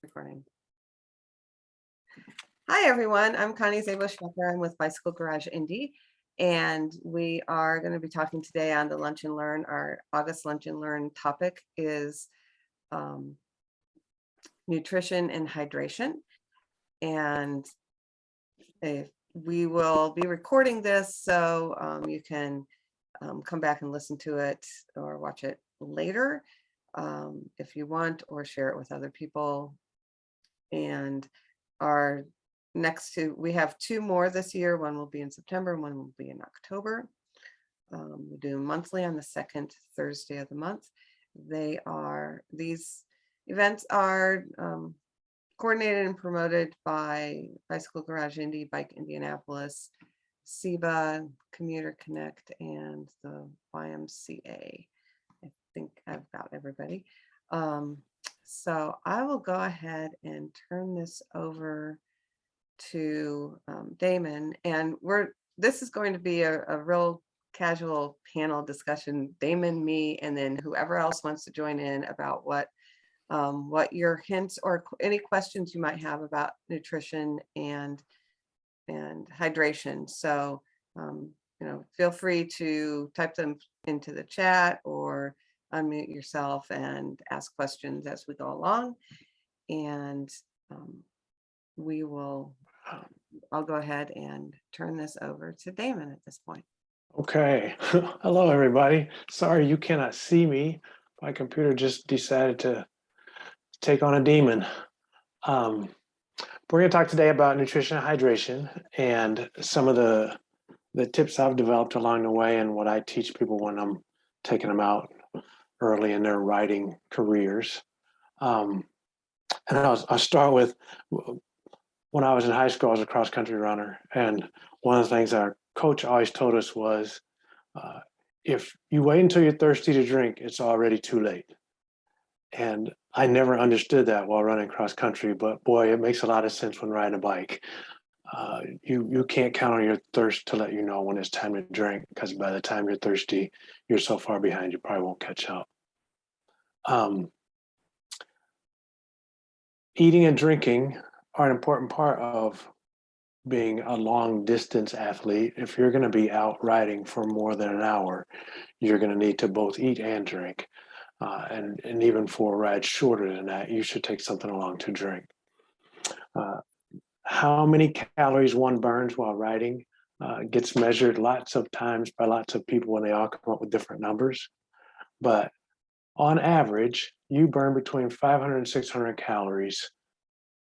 Recording. Hi, everyone. I'm Connie Szabo. I'm with Bicycle Garage Indy, and we are going to be talking today on the Lunch and Learn. Our August Lunch and Learn topic is nutrition and hydration. And we will be recording this, so you can come back and listen to it or watch it later if you want, or share it with other people. And our we have two more this year. One will be in September, and one will be in October. We do monthly on the second Thursday of the month. These events are coordinated and promoted by Bicycle Garage Indy, Bike Indianapolis, CIBA, Commuter Connect, and the YMCA. I think I've got everybody. So I will go ahead and turn this over to Damon, and this is going to be a real casual panel discussion. Damon, me, and then whoever else wants to join in about what your hints or any questions you might have about nutrition and hydration. So feel free to type them into the chat or unmute yourself and ask questions as we go along. And I'll go ahead and turn this over to Damon at this point. Okay. Hello, everybody. Sorry you cannot see me. My computer just decided to take on a demon. We're going to talk today about nutrition and hydration and some of the tips I've developed along the way and what I teach people when I'm taking them out early in their riding careers. And I'll start with, when I was in high school, I was a cross-country runner. And one of the things our coach always told us was, if you wait until you're thirsty to drink, it's already too late. And I never understood that while running cross-country, but boy, it makes a lot of sense when riding a bike. You can't count on your thirst to let you know when it's time to drink, because by the time you're thirsty, you're so far behind, you probably won't catch up. Eating and drinking are an important part of being a long distance athlete. If you're going to be out riding for more than an hour, you're going to need to both eat and drink. And even for rides shorter than that, you should take something along to drink. How many calories one burns while riding gets measured lots of times by lots of people, when they all come up with different numbers. But on average, you burn between 500 and 600 calories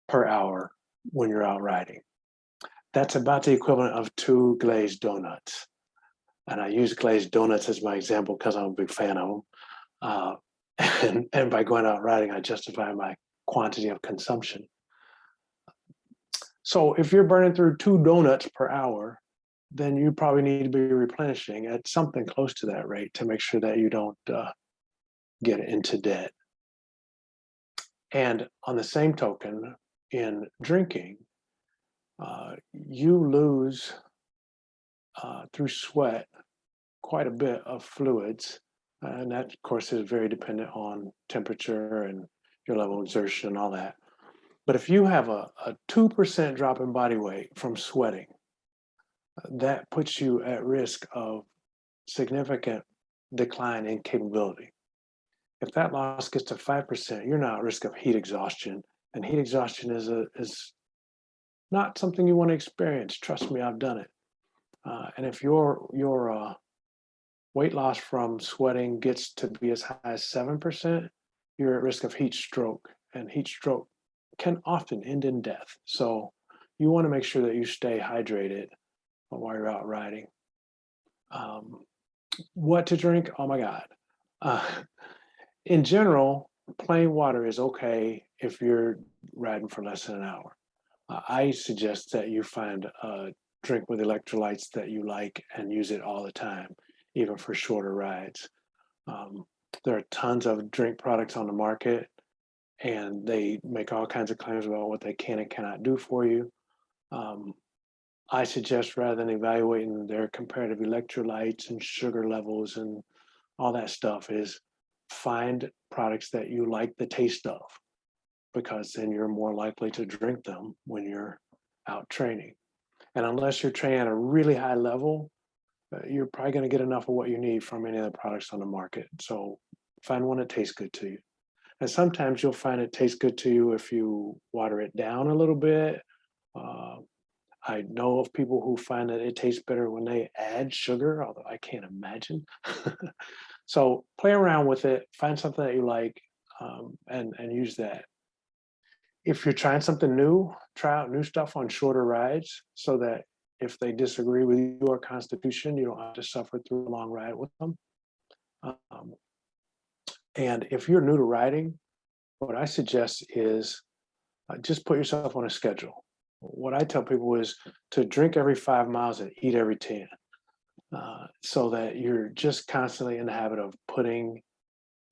per hour when you're out riding. That's about the equivalent of 2 glazed donuts. And I use glazed donuts as my example because I'm a big fan of them. And by going out riding, I justify my quantity of consumption. So if you're burning through 2 donuts per hour, then you probably need to be replenishing at something close to that rate to make sure that you don't get into debt. And on the same token, in drinking, you lose through sweat quite a bit of fluids. And that, of course, is very dependent on temperature and your level of exertion and all that. But if you have a 2% drop in body weight from sweating, that puts you at risk of significant decline in capability. If that loss gets to 5%, you're now at risk of heat exhaustion. And heat exhaustion is not something you want to experience. Trust me, I've done it. And if your weight loss from sweating gets to be as high as 7%, you're at risk of heat stroke. And heat stroke can often end in death. So you want to make sure that you stay hydrated while you're out riding. What to drink? Oh my God. In general, plain water is okay if you're riding for less than an hour. I suggest that you find a drink with electrolytes that you like and use it all the time, even for shorter rides. There are tons of drink products on the market, and they make all kinds of claims about what they can and cannot do for you. I suggest, rather than evaluating their comparative electrolytes and sugar levels and all that stuff, is find products that you like the taste of. because then you're more likely to drink them when you're out training. And unless you're training at a really high level, you're probably going to get enough of what you need from any of the products on the market. So find one that tastes good to you. And sometimes you'll find it tastes good to you if you water it down a little bit. Uh, I know of people who find that it tastes better when they add sugar, although I can't imagine. So play around with it, find something that you like, and use that. If you're trying something new, try out new stuff on shorter rides so that if they disagree with your constitution, you don't have to suffer through a long ride with them. Um, and if you're new to riding, what I suggest is just put yourself on a schedule. What I tell people is to drink every 5 miles and eat every 10, so that you're just constantly in the habit of putting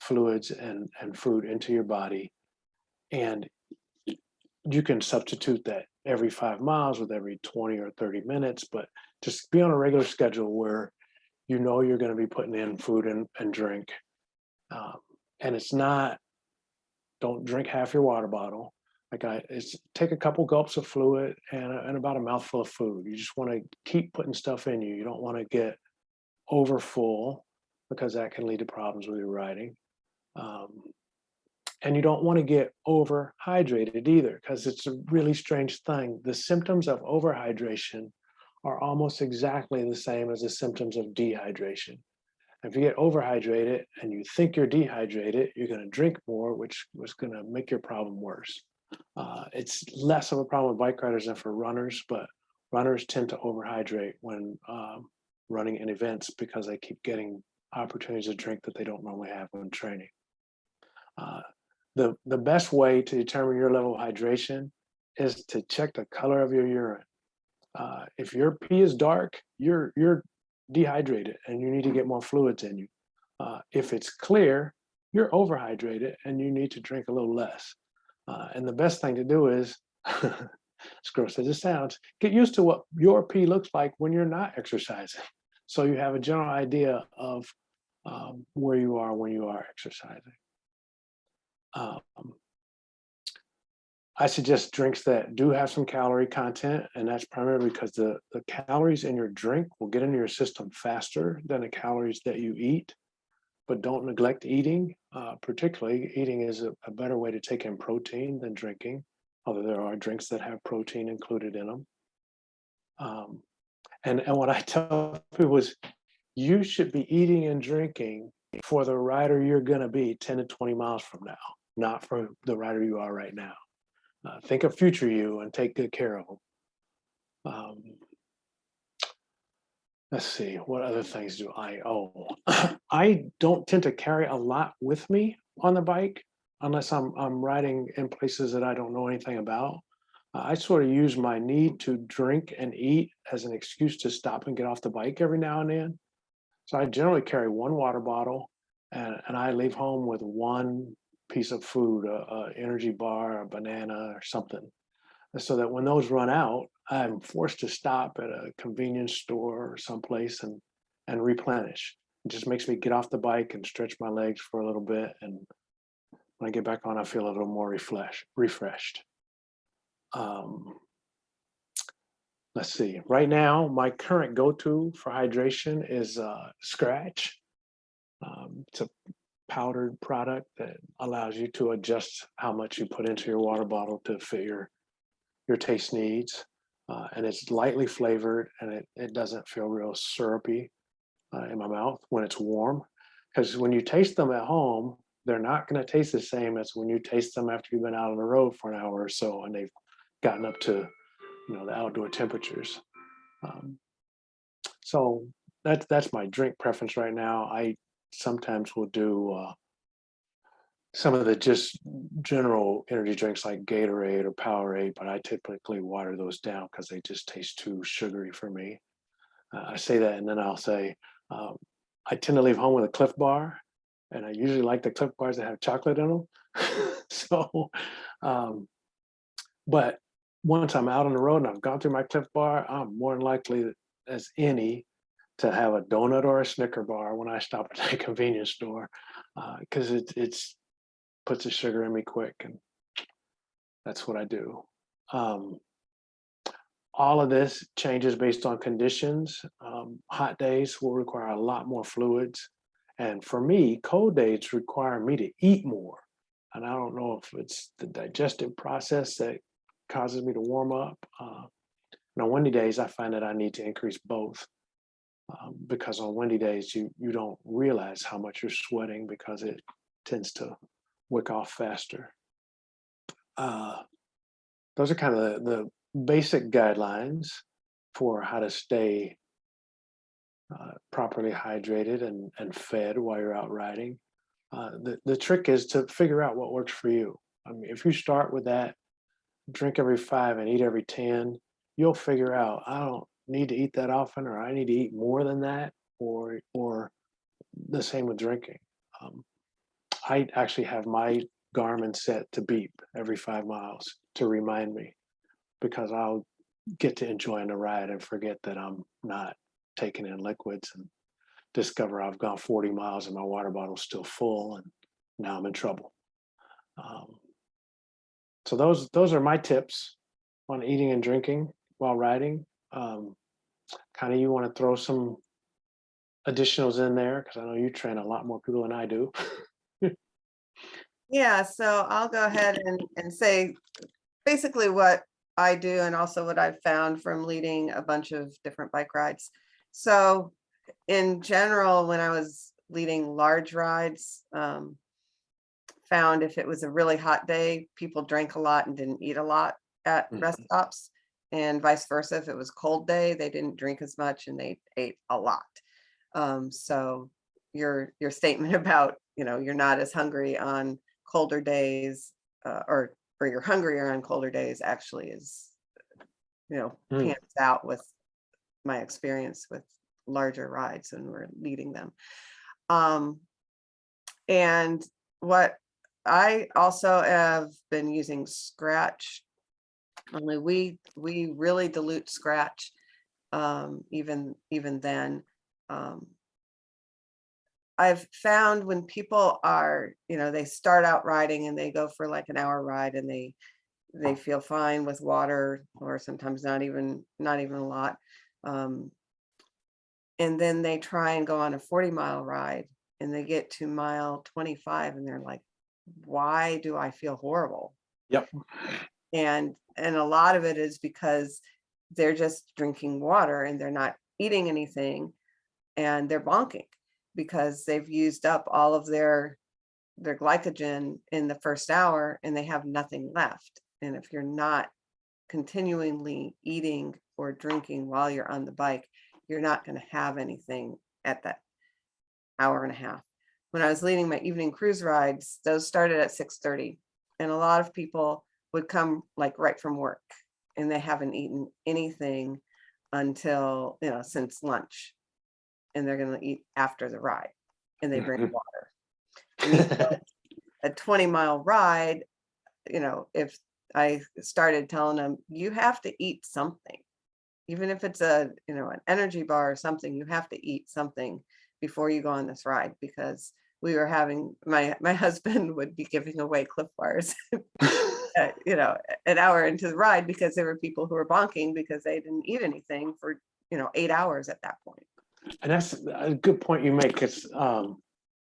fluids and food into your body. And you can substitute that every 5 miles with every 20 or 30 minutes, but just be on a regular schedule where you know you're going to be putting in food and drink. And it's not, don't drink half your water bottle. It's take a couple gulps of fluid and about a mouthful of food. You just want to keep putting stuff in you. You don't want to get over full because that can lead to problems with your riding. And you don't want to get overhydrated either, because it's a really strange thing. The symptoms of overhydration are almost exactly the same as the symptoms of dehydration. If you get overhydrated and you think you're dehydrated, you're going to drink more, which was going to make your problem worse. It's less of a problem with bike riders than for runners, but runners tend to overhydrate when running in events because they keep getting opportunities to drink that they don't normally have when training. The best way to determine your level of hydration is to check the color of your urine. If your pee is dark, you're dehydrated and you need to get more fluids in you. If it's clear, you're overhydrated and you need to drink a little less. And the best thing to do is, as gross as it sounds, get used to what your pee looks like when you're not exercising. So you have a general idea of where you are when you are exercising. I suggest drinks that do have some calorie content, and that's primarily because the calories in your drink will get into your system faster than the calories that you eat. But don't neglect eating. Particularly, eating is a better way to take in protein than drinking, although there are drinks that have protein included in them. And what I tell people is you should be eating and drinking for the rider you're going to be 10 to 20 miles from now, not for the rider you are right now. Think of future you and take good care of them. Let's see, what other things do I don't tend to carry a lot with me on the bike unless I'm riding in places that I don't know anything about. I sort of use my need to drink and eat as an excuse to stop and get off the bike every now and then. So I generally carry one water bottle and I leave home with one piece of food, a energy bar, a banana or something, so that when those run out, I'm forced to stop at a convenience store or someplace and replenish. It just makes me get off the bike and stretch my legs for a little bit. And when I get back on, I feel a little more refreshed. Let's see. Right now, my current go-to for hydration is Scratch. It's a powdered product that allows you to adjust how much you put into your water bottle to fit your taste needs. And it's lightly flavored and it doesn't feel real syrupy in my mouth when it's warm. Because when you taste them at home, they're not going to taste the same as when you taste them after you've been out on the road for an hour or so and they've gotten up to the outdoor temperatures. So that's my drink preference right now. I sometimes will do some of the just general energy drinks like Gatorade or Powerade, but I typically water those down because they just taste too sugary for me. I say that, and then I'll say I tend to leave home with a Cliff Bar, and I usually like the Cliff Bars that have chocolate in them. So, but once I'm out on the road and I've gone through my Cliff Bar, I'm more than likely as any to have a donut or a Snicker bar when I stop at the convenience store, because it's puts the sugar in me quick. And That's what I do. All of this changes based on conditions. Hot days will require a lot more fluids. And for me, cold days require me to eat more. And I don't know if it's the digestive process that causes me to warm up. And on windy days, I find that I need to increase both. Because on windy days, you don't realize how much you're sweating because it tends to wick off faster. Those are kind of the basic guidelines for how to stay properly hydrated and fed while you're out riding. The trick is to figure out what works for you. I mean, if you start with that, drink every 5 and eat every 10, you'll figure out I don't need to eat that often, or I need to eat more than that, or the same with drinking. I actually have my Garmin set to beep every 5 miles to remind me, because I'll get to enjoying the ride and forget that I'm not taking in liquids and discover I've gone 40 miles and my water bottle's still full, and now I'm in trouble. So those are my tips on eating and drinking while riding. Connie, you want to throw some additionals in there, because I know you train a lot more people than I do. Yeah, so I'll go ahead and say basically what I do, and also what I've found from leading a bunch of different bike rides. So in general, when I was leading large rides, found if it was a really hot day, people drank a lot and didn't eat a lot at rest stops, and vice versa. If it was a cold day, they didn't drink as much and they ate a lot. So your statement about, you're not as hungry on colder days, or you're hungrier on colder days, actually is, pans out with my experience with larger rides when we're leading them. And what I also have been using Scratch, only we really dilute Scratch, even then. I've found when people are, they start out riding and they go for like an hour ride, and they feel fine with water, or sometimes not even a lot. And then they try and go on a 40-mile ride, and they get to mile 25 and they're like, why do I feel horrible? Yep. And a lot of it is because they're just drinking water and they're not eating anything, and they're bonking because they've used up all of their glycogen in the first hour and they have nothing left. And if you're not continually eating or drinking while you're on the bike, you're not going to have anything at that hour and a half. When I was leading my evening cruise rides, those started at 6:30, and a lot of people would come like right from work, and they haven't eaten anything until, since lunch, and they're going to eat after the ride, and they bring water. And even a 20-mile ride, if I started telling them, you have to eat something, even if it's an energy bar or something, you have to eat something before you go on this ride, because we were having, my husband would be giving away Cliff Bars, an hour into the ride, because there were people who were bonking because they didn't eat anything for, 8 hours at that point. And that's a good point you make. It's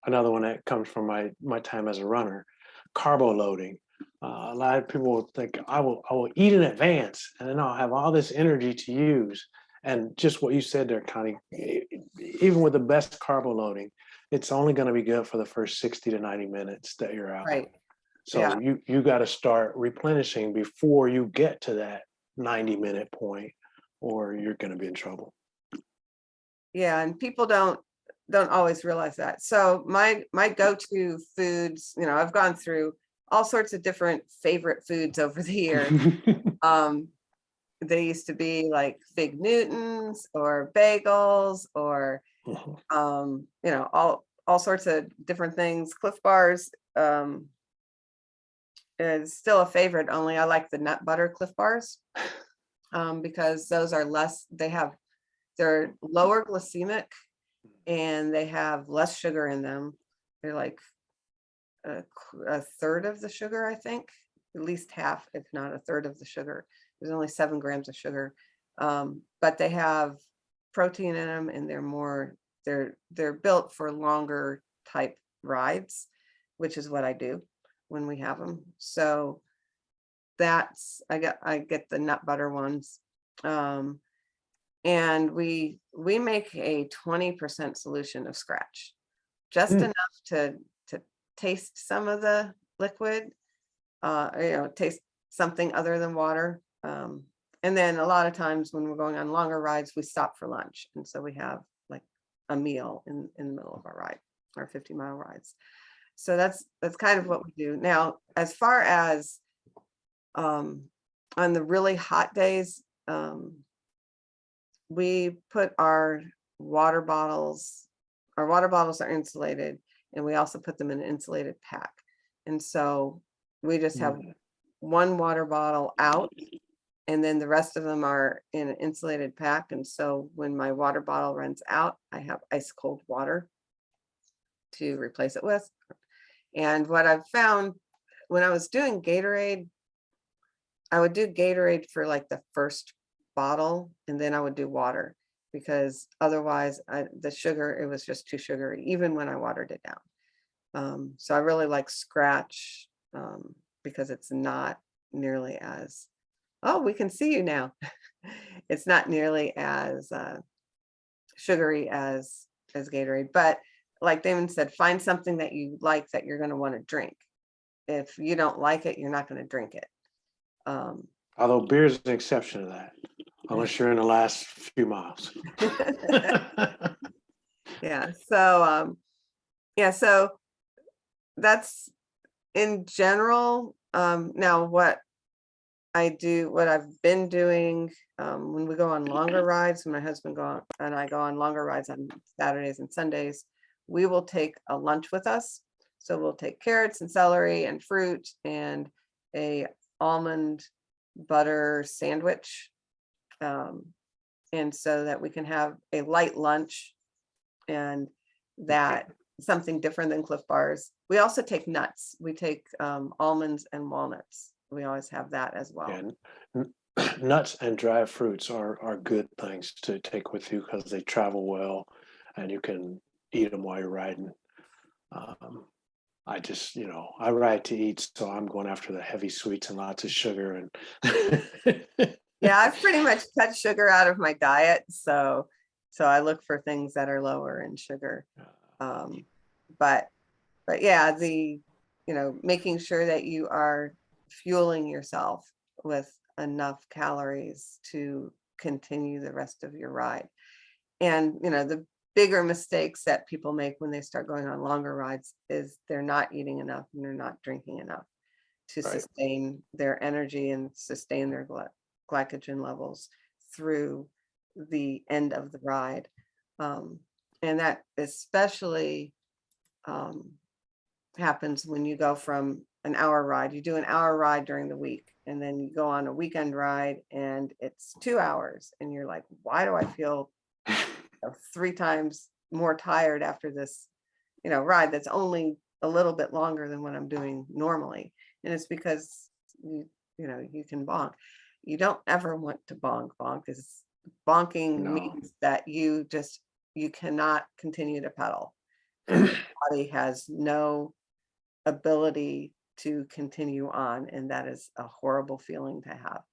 another one that comes from my time as a runner, carbo loading. A lot of people will think I will eat in advance, and then I'll have all this energy to use. And just what you said there, Connie, even with the best carbo loading, it's only going to be good for the first 60 to 90 minutes that you're out. Right. So Yeah. you got to start replenishing before you get to that 90-minute point, or you're going to be in trouble. Yeah, and people don't always realize that. So my go-to foods, I've gone through all sorts of different favorite foods over the years. They used to be like Fig Newtons or bagels or all sorts of different things. Cliff Bars is still a favorite, only I like the nut butter Cliff Bars, because those are less, they're lower glycemic and they have less sugar in them. They're like a third of the sugar, I think, at least half, if not a third of the sugar. There's only 7 grams of sugar, but they have protein in them, and they're built for longer type rides, which is what I do when we have them. So I get the nut butter ones. And we make a 20% solution of scratch, just Mm. enough to taste some of the liquid, taste something other than water. And then a lot of times when we're going on longer rides, we stop for lunch. And so we have like a meal in the middle of our ride, our 50-mile rides. So that's kind of what we do. Now, as far as on the really hot days, we put our water bottles are insulated, and we also put them in an insulated pack. And so we just have one water bottle out, and then the rest of them are in an insulated pack. And so when my water bottle runs out, I have ice cold water to replace it with. And what I've found when I was doing Gatorade, I would do Gatorade for like the first bottle, and then I would do water, because otherwise the sugar, it was just too sugary, even when I watered it down. So I really like scratch, because it's not nearly as, oh, we can see you now. It's not nearly as sugary as Gatorade. But like Damon said, find something that you like that you're going to want to drink. If you don't like it, you're not going to drink it. Although beer is an exception to that, unless you're in the last few miles. Yeah. So so that's in general. Now what I've been doing, when we go on longer rides, when my husband and I go on longer rides on Saturdays and Sundays, we will take a lunch with us. So we'll take carrots and celery and fruit and a almond butter sandwich. And so that we can have a light lunch, and that something different than Cliff Bars. We also take nuts. We take almonds and walnuts. We always have that as well. And nuts and dry fruits are good things to take with you because they travel well, and you can eat them while you're riding. I just, I ride to eat, so I'm going after the heavy sweets and lots of sugar. And Yeah, I've pretty much cut sugar out of my diet, so I look for things that are lower in sugar. But yeah, making sure that you are fueling yourself with enough calories to continue the rest of your ride. And the bigger mistakes that people make when they start going on longer rides is they're not eating enough and they're not drinking enough to sustain their energy and sustain their glycogen levels through the end of the ride. And that especially happens when you go from an hour ride. You do an hour ride during the week, and then you go on a weekend ride and it's 2 hours, and you're like, why do I feel 3 times more tired after this ride that's only a little bit longer than what I'm doing normally? And it's because you can bonk. You don't ever want to bonk, because bonking means that you cannot continue to pedal. And your body has no ability to continue on, and that is a horrible feeling to have.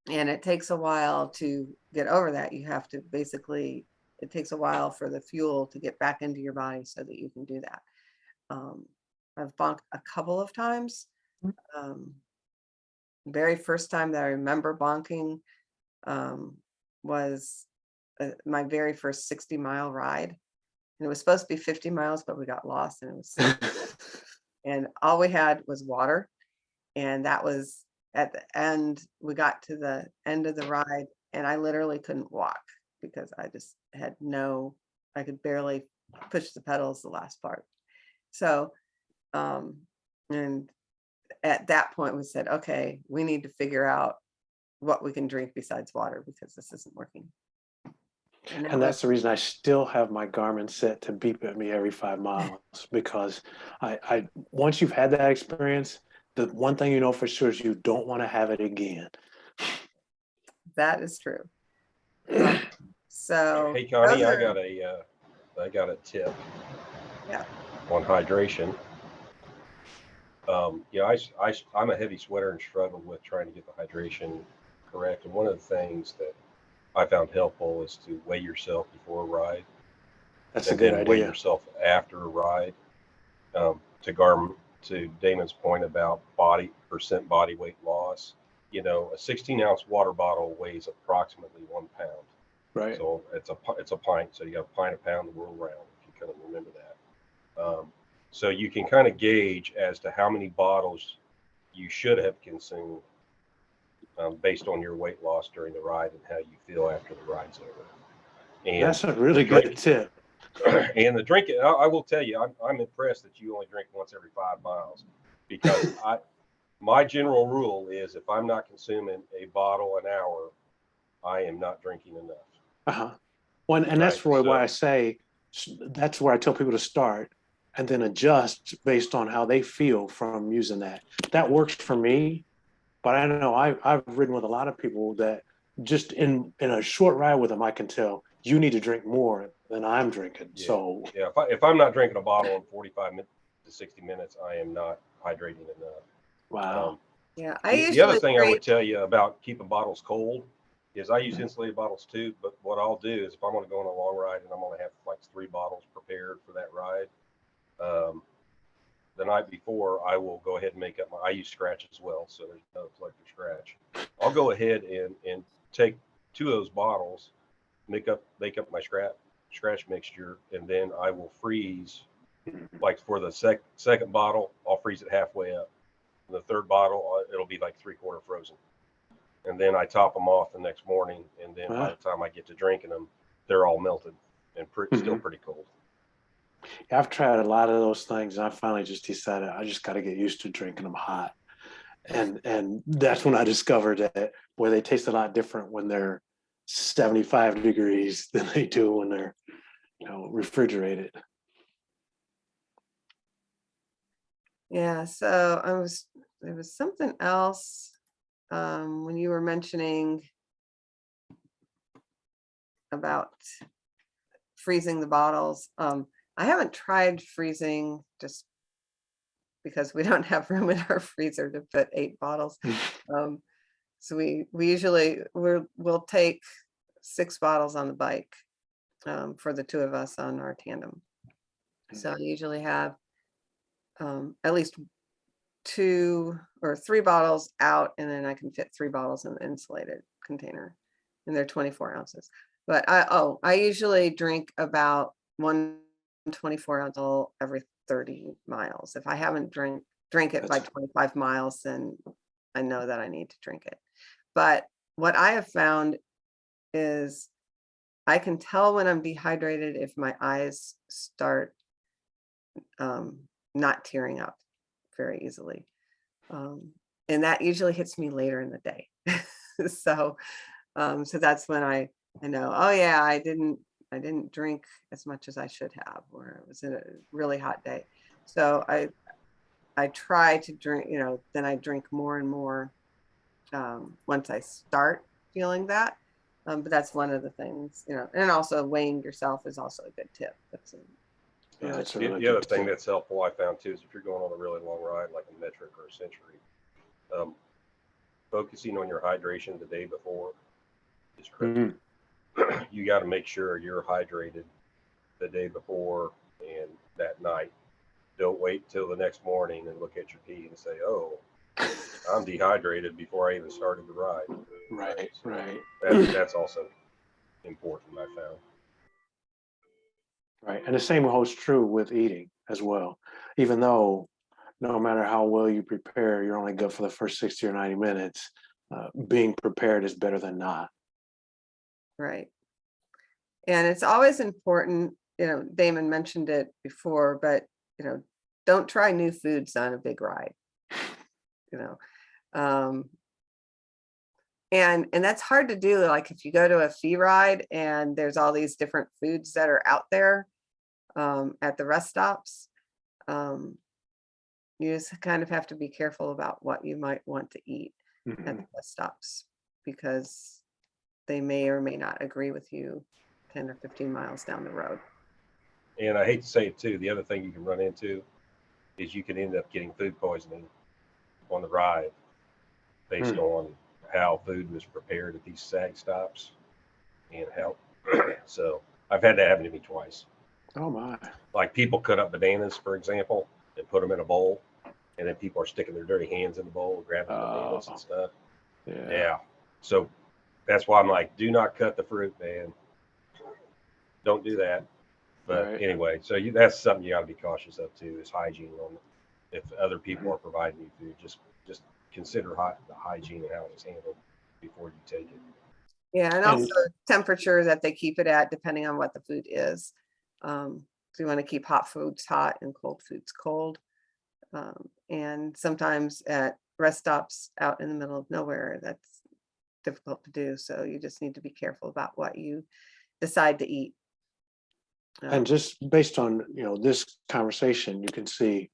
And it takes a while to get over that. You have to it takes a while for the fuel to get back into your body so that you can do that. I've bonked a couple of times. Very first time that I remember bonking was my very first 60-mile ride. And it was supposed to be 50 miles, but we got lost, and it was 60. And all we had was water. And that was at the end. We got to the end of the ride, and I literally couldn't walk because I just had I could barely push the pedals the last part. So, and at that point we said, okay, we need to figure out what we can drink besides water, because this isn't working. And that And was, that's the reason I still have my Garmin set to beep at me every 5 miles because I once you've had that experience, the one thing you know for sure is you don't want to have it again. that is true. So Hey Connie, those I are, got a tip yeah, on hydration. I'm a heavy sweater and struggled with trying to get the hydration correct. And one of the things that I found helpful is to weigh yourself before a ride That's a and good then weigh idea. yourself after a ride. To Damon's point about body weight loss, a 16-ounce water bottle weighs approximately 1 pound. Right. So it's a pint. So you got a pint a pound the world round, if you kind of remember that. So you can kind of gauge as to how many bottles you should have consumed based on your weight loss during the ride and how you feel after the ride's over. And That's a really the drink, good tip. and the drinking, I will tell you, I'm impressed that you only drink once every 5 miles, because my general rule is if I'm not consuming a bottle an hour, I am not drinking enough. Uh-huh. Well, and that's Right. why I say that's where I tell people to start and then adjust based on how they feel from using that. That works for me, but I know I've ridden with a lot of people that just in a short ride with them, I can tell you need to drink more than I'm drinking. Yeah. So Yeah. If I'm not drinking a bottle in 45 to 60 minutes, I am not hydrating enough. wow. yeah. I The other usually thing I drink, would tell you about keeping bottles cold is I use insulated bottles too. But what I'll do is if I'm going to go on a long ride and I'm going to have like 3 bottles prepared for that ride, the night before I will go ahead and make up I use scratch as well, so there's no collector scratch. I'll go ahead and take 2 of those bottles, make up my scratch mixture, and then I will freeze. Like for the second bottle, I'll freeze it halfway up. The third bottle, it'll be like 3/4 frozen. And then I top them off the next morning. And then by the time I get to drinking them, they're all melted and still pretty cold. I've tried a lot of those things, and I finally just decided I just got to get used to drinking them hot. And that's when I discovered that, boy, they taste a lot different when they're 75 degrees than they do when they're, refrigerated. yeah. So there was something else when you were mentioning about freezing the bottles. I haven't tried freezing just because we don't have room in our freezer to put 8 bottles. So we usually we'll take 6 bottles on the bike for the 2 of us on our tandem. So I usually have at least 2 or 3 bottles out, and then I can fit 3 bottles in the insulated container, and they're 24 ounces. But I usually drink about 1 24-ounce every 30 miles. If I haven't drink it by 25 miles, then I know that I need to drink it. But what I have found is I can tell when I'm dehydrated if my eyes start not tearing up very easily. And that usually hits me later in the day. So that's when I know, oh yeah, I didn't drink as much as I should have, or it was in a really hot day. So I try to drink, then I drink more and more once I start feeling that. But that's one of the things, and also weighing yourself is also a good tip. That's a The, really the other good thing tip. that's helpful I found too is if you're going on a really long ride, like a metric or a century, focusing on your hydration the day before is critical. You got to make sure you're hydrated the day before and that night. Don't wait till the next morning and look at your pee and say, "Oh, I'm dehydrated," before I even started the ride. Right, So right. that's also important, I found. Right. And the same holds true with eating as well. Even though no matter how well you prepare, you're only good for the first 60 or 90 minutes. Being prepared is better than not. Right. And it's always important, Damon mentioned it before, but, don't try new foods on a big ride. Um, And that's hard to do. Like if you go to a fee ride and there's all these different foods that are out there at the rest stops, you just kind of have to be careful about what you might want to eat at Mhm. the rest stops, because they may or may not agree with you 10 or 15 miles down the road. And I hate to say it too, the other thing you can run into is you can end up getting food poisoning on the ride based Hmm. on how food was prepared at these sag stops and how. So I've had that happen to me twice. Oh my. Like people cut up bananas, for example, and put them in a bowl, and then people are sticking their dirty hands in the bowl, grabbing bananas and stuff. Yeah. Yeah. So that's why I'm like, do not cut the fruit, man. Don't do that. But Right. anyway, so that's something you got to be cautious of too, is hygiene on if other people are providing you food. Just consider the hygiene and how it's handled before you take it. Yeah, and And also temperature that they keep it at, depending on what the food is. So you want to keep hot foods hot and cold foods cold. And sometimes at rest stops out in the middle of nowhere, that's difficult to do. So you just need to be careful about what you decide to eat. and just based on, this conversation, you can see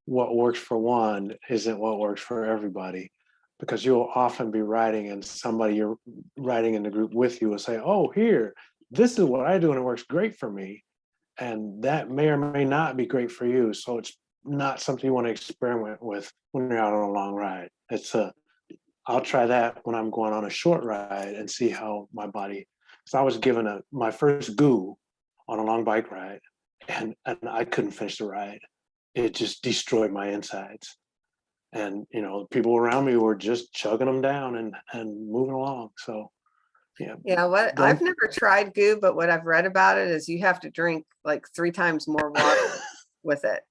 what works for one isn't what works for everybody, because you'll often be riding and somebody you're riding in the group with you will say, oh, here, this is what I do and it works great for me. And that may or may not be great for you. So it's not something you want to experiment with when you're out on a long ride. I'll try that when I'm going on a short ride and see how my body. So I was given my first goo on a long bike ride, and I couldn't finish the ride. It just destroyed my insides. And people around me were just chugging them down and moving along. So Yeah, what I've never tried goo, but what I've read about it is you have to drink like 3 times more water with it.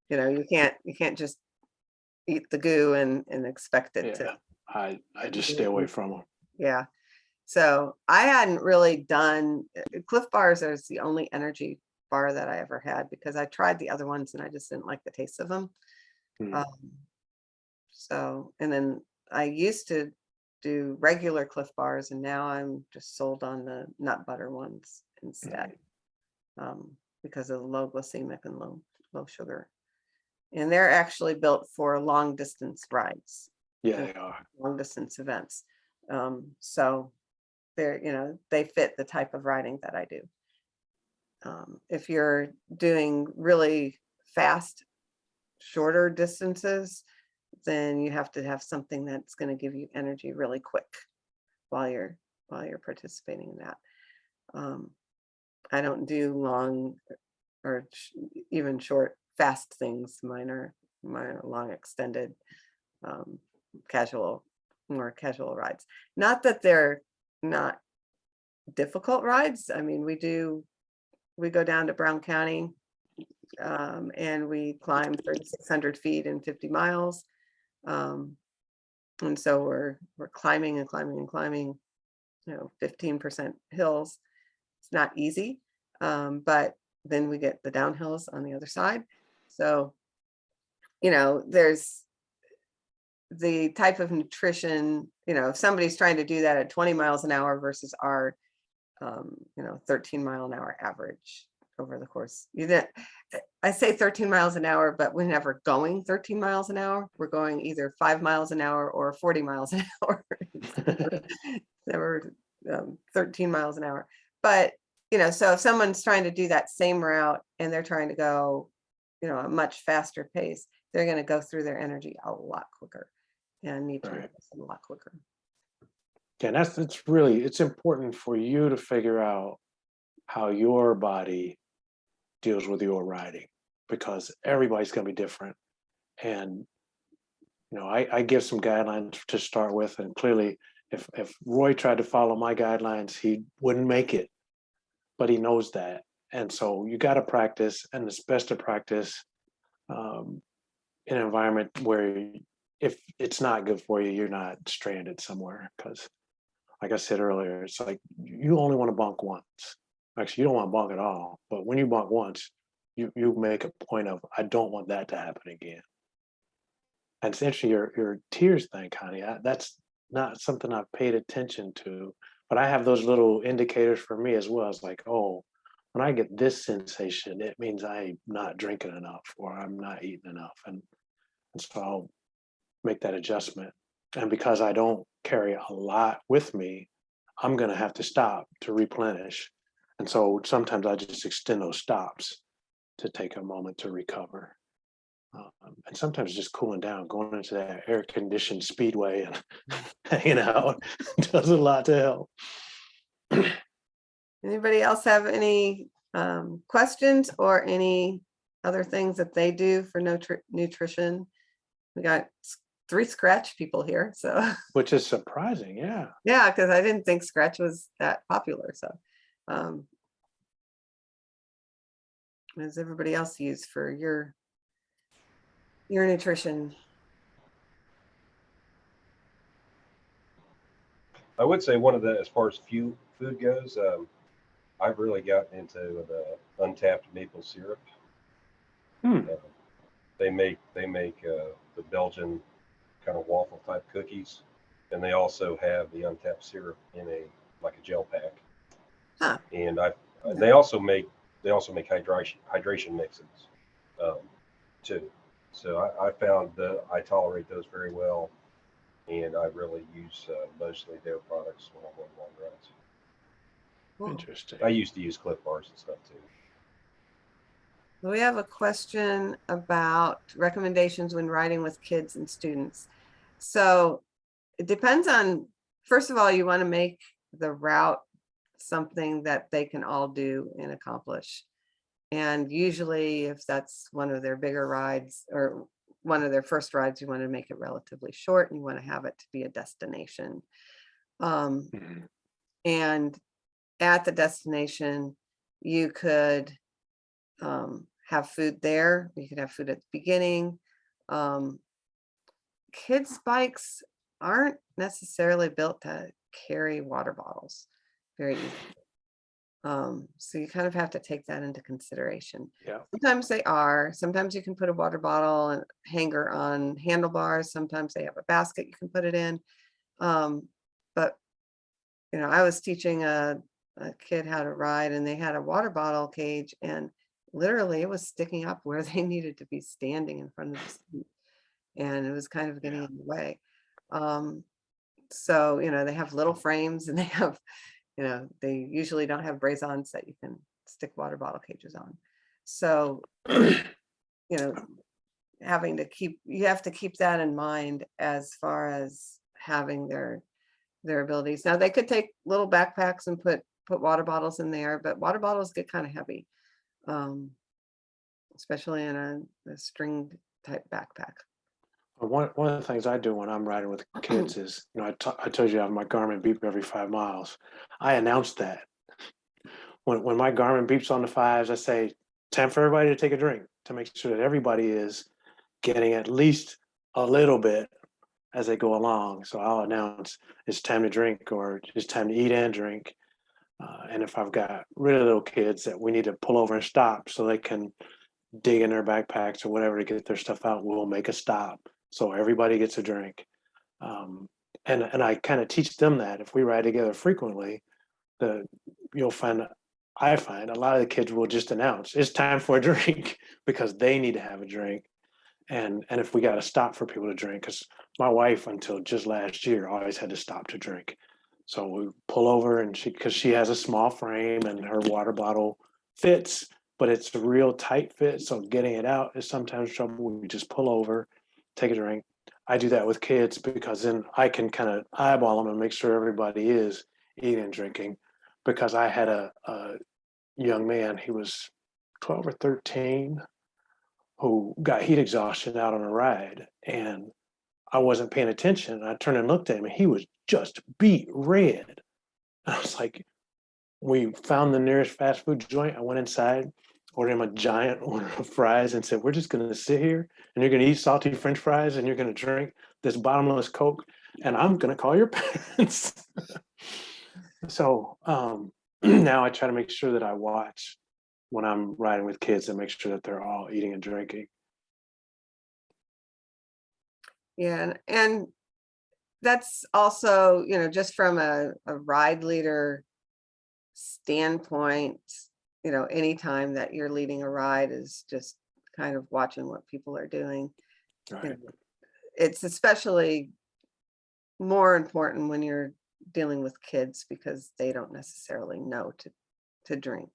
You can't just eat the goo and expect it to. I just stay away from them. Yeah. So I hadn't really done Cliff Bars is the only energy bar that I ever had, because I tried the other ones and I just didn't like the taste of them. Mm. So, and then I used to do regular Cliff Bars, and now I'm just sold on the nut butter ones instead, because of the low glycemic and low sugar. And they're actually built for long distance rides. Yeah, they are. Long distance events. So they fit the type of riding that I do. If you're doing really fast, shorter distances, then you have to have something that's going to give you energy really quick while you're participating in that. I don't do long or even short, fast things. Mine are long, extended, more casual rides. Not that they're not difficult rides. I mean, we go down to Brown County, and we climb 3,600 feet in 50 miles. And so we're climbing and climbing and climbing, 15% hills. It's not easy. But then we get the downhills on the other side. So, there's the type of nutrition, if somebody's trying to do that at 20 miles an hour versus our 13 mile an hour average over the course. I say 13 miles an hour, but we're never going 13 miles an hour. We're going either 5 miles an hour or 40 miles an hour. never 13 miles an hour. But, so if someone's trying to do that same route and they're trying to go, a much faster pace, they're going to go through their energy a lot quicker and need to a lot quicker. And it's important for you to figure out how your body deals with your riding, because everybody's going to be different. And I give some guidelines to start with, and clearly if Roy tried to follow my guidelines, he wouldn't make it, but he knows that. And so you got to practice, and it's best to practice in an environment where if it's not good for you, you're not stranded somewhere. Because like I said earlier, it's like you only want to bunk once. Actually, you don't want to bunk at all. But when you bunk once, you make a point of, I don't want that to happen again. And it's interesting, your tears thing, Connie. not something I've paid attention to, but I have those little indicators for me as well. It's like, oh, when I get this sensation, it means I'm not drinking enough or I'm not eating enough. And so I'll make that adjustment. And because I don't carry a lot with me, I'm going to have to stop to replenish. And so sometimes I just extend those stops to take a moment to recover. And sometimes just cooling down, going into that air conditioned speedway and hanging out does a lot to help. Anybody else have any questions or any other things that they do for nutrition? We got 3 scratch people here, so Which is surprising, yeah. yeah, because I didn't think scratch was that popular. So what does everybody else use for your nutrition? I would say one of the, as far as food goes, I've really gotten into the untapped maple syrup. They make the Belgian kind of waffle type cookies, and they also have the untapped syrup in like a gel pack. Huh. And they also make hydration mixes too. So I found that I tolerate those very well, and I really use mostly their products when I'm on long runs. Cool. Interesting. I used to use Cliff Bars and stuff too. We have a question about recommendations when riding with kids and students. So it depends on, first of all, you want to make the route something that they can all do and accomplish. And usually if that's one of their bigger rides or one of their first rides, you want to make it relatively short and you want to have it to be a destination. And at the destination, you could have food there. You could have food at the beginning. Kids' bikes aren't necessarily built to carry water bottles very easily. So you kind of have to take that into consideration. Yeah. Sometimes they are. Sometimes you can put a water bottle and hanger on handlebars. Sometimes they have a basket you can put it in. But I was teaching a kid how to ride, and they had a water bottle cage, and literally it was sticking up where they needed to be standing in front of the seat, and it was kind of getting in the way. So they have little frames, and they have they usually don't have brace-ons that you can stick water bottle cages on. So you have to keep that in mind as far as having their abilities. Now they could take little backpacks and put water bottles in there, but water bottles get kind of heavy, especially in a string type backpack. One of the things I do when I'm riding with kids is, I told you I have my Garmin beep every 5 miles. I announce that. When my Garmin beeps on the 5s, I say, time for everybody to take a drink, to make sure that everybody is getting at least a little bit as they go along. So I'll announce it's time to drink, or it's time to eat and drink. And if I've got really little kids that we need to pull over and stop so they can dig in their backpacks or whatever to get their stuff out, we'll make a stop. So everybody gets a drink. And I kind of teach them that if we ride together frequently, I find a lot of the kids will just announce it's time for a drink because they need to have a drink. And if we got to stop for people to drink, because my wife until just last year always had to stop to drink. So we pull over, and because she has a small frame and her water bottle fits, but it's a real tight fit. So getting it out is sometimes trouble. We just pull over, take a drink. I do that with kids because then I can kind of eyeball them and make sure everybody is eating and drinking. Because I had a young man, he was 12 or 13, who got heat exhaustion out on a ride, and I wasn't paying attention. I turned and looked at him, and he was just beet red. I was like, we found the nearest fast food joint. I went inside, ordered him a giant order of fries, and said, we're just going to sit here, and you're going to eat salty French fries, and you're going to drink this bottomless Coke, and I'm going to call your parents. So now I try to make sure that I watch when I'm riding with kids and make sure that they're all eating and drinking. Yeah, and that's also, just from a ride leader standpoint, anytime that you're leading a ride is just kind of watching what people are doing. Right. It's especially more important when you're dealing with kids because they don't necessarily know to drink.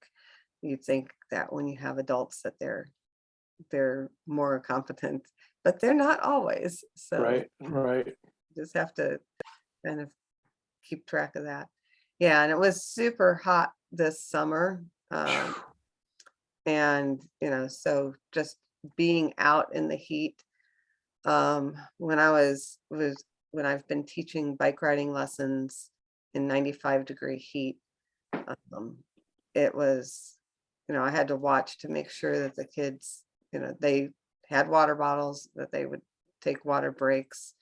You think that when you have adults that they're more competent, but they're not always. So Right. you just have to kind of keep track of that. Yeah, and it was super hot this summer. And so just being out in the heat, when I've been teaching bike riding lessons in 95-degree heat, it was, I had to watch to make sure that the kids, they had water bottles, that they would take water breaks.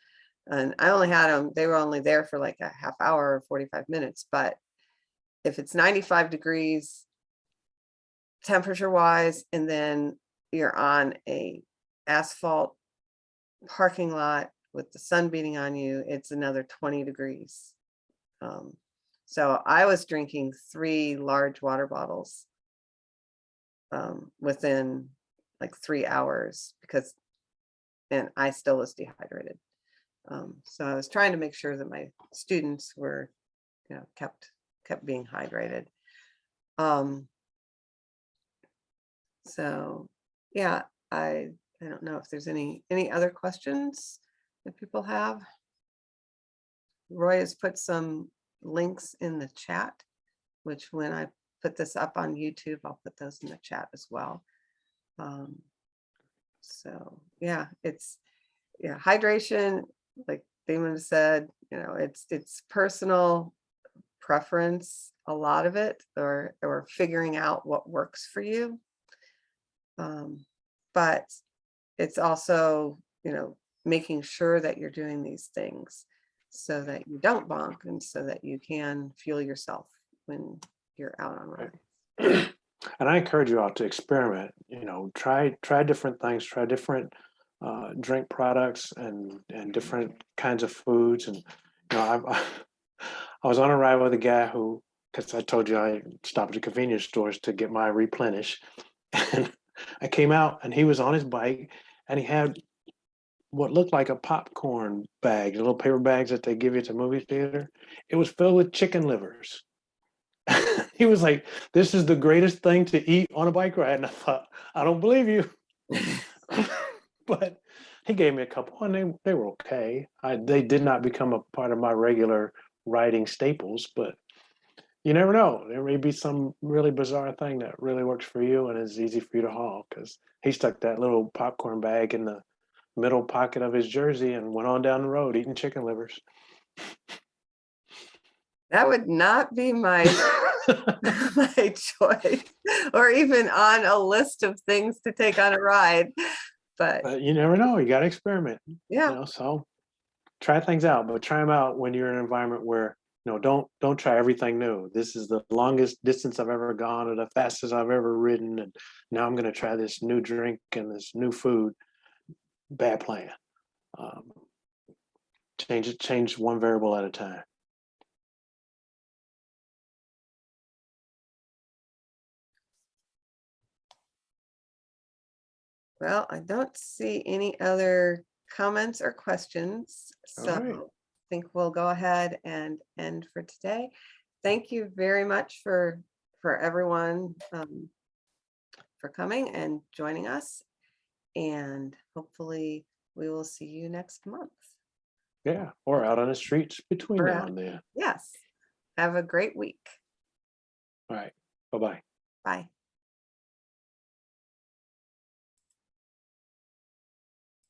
And I only had them, they were only there for like a half hour or 45 minutes. But if it's 95 degrees temperature wise, and then you're on a asphalt parking lot with the sun beating on you, it's another 20 degrees. So I was drinking 3 large water bottles within like 3 hours and I still was dehydrated. So I was trying to make sure that my students were, kept being hydrated. So yeah, I don't know if there's any other questions that people have. Roy has put some links in the chat, which when I put this up on YouTube, I'll put those in the chat as well. So yeah, hydration, like Damon said, it's personal preference, a lot of it, or figuring out what works for you. But it's also, making sure that you're doing these things so that you don't bonk and so that you can fuel yourself when you're out on rides. And I encourage you all to experiment, try different things, try different drink products and different kinds of foods. And I was on a ride with a guy who, because I told you I stopped at the convenience stores to get my replenish, and I came out and he was on his bike and he had what looked like a popcorn bag, the little paper bags that they give you at the movie theater. It was filled with chicken livers. He was like, "This is the greatest thing to eat on a bike ride." And I thought, I don't believe you. But he gave me a couple and they were okay. They did not become a part of my regular riding staples, but you never know. There may be some really bizarre thing that really works for you and is easy for you to haul, because he stuck that little popcorn bag in the middle pocket of his jersey and went on down the road eating chicken livers. That would not be my my choice, or even on a list of things to take on a ride. But you never know. You got to experiment. yeah, So try things out, but try them out when you're in an environment where don't try everything new. This is the longest distance I've ever gone or the fastest I've ever ridden, and now I'm going to try this new drink and this new food. Bad plan. Change one variable at a time. well, I don't see any other comments or questions, so All right. I think we'll go ahead and end for today. Thank you very much for everyone for coming and joining us, and hopefully we will see you next month. Yeah, or out on the streets between Or now out. and then. Yes. Have a great week. All right. Bye-bye. Bye.